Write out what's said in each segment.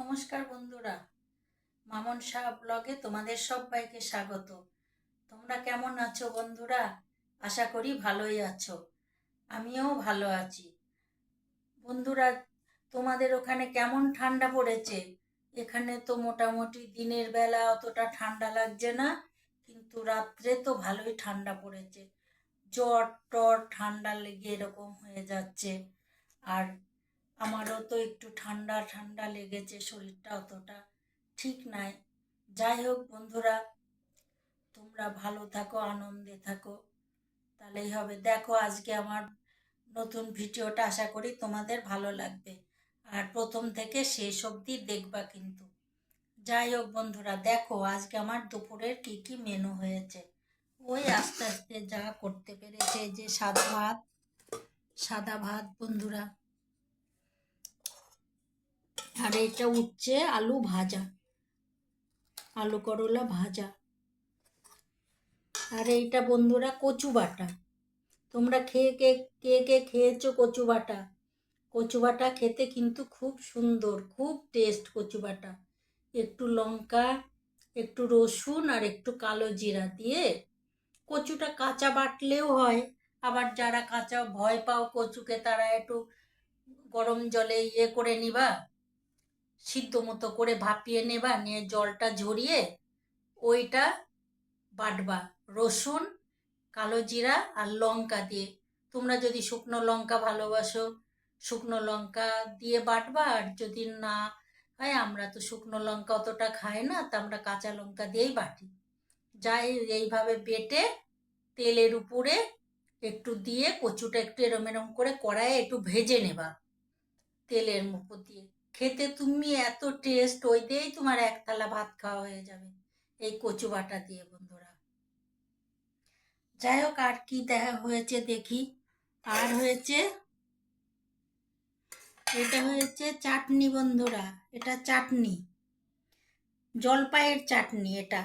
নমস্কার বন্ধুরা, মামন শাহ ব্লগে তোমাদের সবাইকে স্বাগত। তোমরা কেমন আছো বন্ধুরা? আশা করি ভালোই আছো। আমিও ভালো আছি। বন্ধুরা, তোমাদের ওখানে কেমন ঠান্ডা পড়েছে? এখানে তো মোটামুটি দিনের বেলা অতটা ঠান্ডা লাগছে না, কিন্তু রাত্রে তো ভালোই ঠান্ডা পড়েছে। জ্বর টর ঠান্ডা লেগে এরকম হয়ে যাচ্ছে। আর আমারও তো একটু ঠান্ডা ঠান্ডা লেগেছে, শরীরটা অতটা ঠিক নাই। যাই হোক বন্ধুরা, তোমরা ভালো থাকো, আনন্দে থাকো, তাহলেই হবে। দেখো আজকে আমার নতুন ভিডিওটা, আশা করি তোমাদের ভালো লাগবে, আর প্রথম থেকে শেষ অবধি দেখবা কিন্তু। যাই হোক বন্ধুরা, দেখো আজকে আমার দুপুরের কি কি মেনু হয়েছে। ওই আস্তে আস্তে যা করতে পেরেছে, যে সাদা ভাত বন্ধুরা, আর এটা উঠছে আলু ভাজা, আলু করলা ভাজা। আর এইটা বন্ধুরা কচু বাটা। তোমরা কে খেয়েছো কচু বাটা? কচু বাটা খেতে কিন্তু খুব সুন্দর, খুব টেস্ট কচু বাটা। একটু লঙ্কা, একটু রসুন আর একটু কালো জিরা দিয়ে, কচুটা কাঁচা বাটলেও হয়। আবার যারা কাঁচা ভয় পাও কচুকে, তারা একটু গরম জলে করে নিবা, সিদ্ধ মতো করে ভাপিয়ে নেবা, নিয়ে জলটা ঝরিয়ে ওইটা বাটবা রসুন, কালো জিরা আর লঙ্কা দিয়ে। তোমরা যদি শুকনো লঙ্কা ভালোবাসো, শুকনো লঙ্কা দিয়ে বাটবা, আর যদি না হয়, আমরা তো শুকনো লঙ্কা অতটা খাই না, তা আমরা কাঁচা লঙ্কা দিয়েই বাটি। যাই এইভাবে বেটে তেলের উপরে একটু দিয়ে কচুটা একটু এরম এরম করে কড়াইয়ে একটু ভেজে নেবা তেলের উপর দিয়ে। খেতে তুমি এত টেস্ট, ওই দিয়েই তোমার এক থালা ভাত খাওয়া হয়ে যাবে, এই কচু বাটা দিয়ে বন্ধুরা। যাই হোক, আর কি দেখা হয়েছে দেখি। আর হয়েছে, এটা হয়েছে চাটনি বন্ধুরা, এটা চাটনি, জলপাইয়ের চাটনি এটা।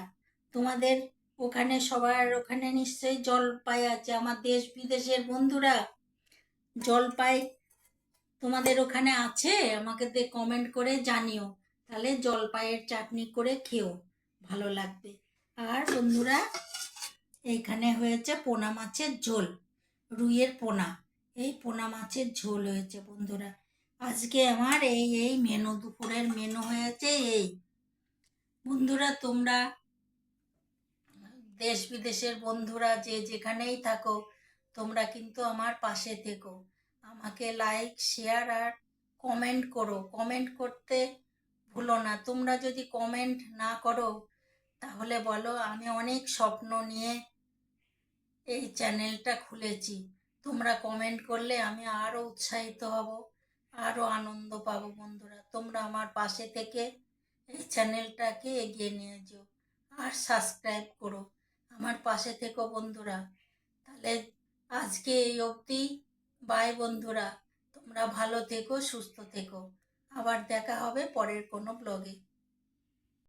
তোমাদের ওখানে, সবার ওখানে নিশ্চয়ই জলপাই আছে। আমার দেশ বিদেশের বন্ধুরা, জলপাই তোমাদের ওখানে আছে? আমাকে কমেন্ট করে জানিও, তাহলে জলপাইয়ের চাটনি করে খেও, ভালো লাগবে। আর বন্ধুরা, এইখানে হয়েছে পোনা মাছের ঝোল, রুইয়ের পোনা, এই পোনা মাছের ঝোল হয়েছে বন্ধুরা। আজকে আমার এই মেনু, দুপুরের মেনু হয়েছে এই। বন্ধুরা, তোমরা দেশ বিদেশের বন্ধুরা যে যেখানেই থাকো, তোমরা কিন্তু আমার পাশে থেকো। আমাকে লাইক, শেয়ার আর কমেন্ট করো। কমেন্ট করতে ভুলো না। তোমরা যদি কমেন্ট না করো, তাহলে বলো, আমি অনেক স্বপ্ন নিয়ে এই চ্যানেলটা খুলেছি। তোমরা কমেন্ট করলে আমি আরও উৎসাহিত হব, আরও আনন্দ পাবো বন্ধুরা। তোমরা আমার পাশে থেকে এই চ্যানেলটাকে এগিয়ে নিয়ে যেও, আর সাবস্ক্রাইব করো, আমার পাশে থেকো বন্ধুরা। তাহলে আজকে এই অবধি, বাই বন্ধুরা। তোমরা ভালো থেকো, সুস্থ থেকো। আবার দেখা হবে পরের কোনো ব্লগে।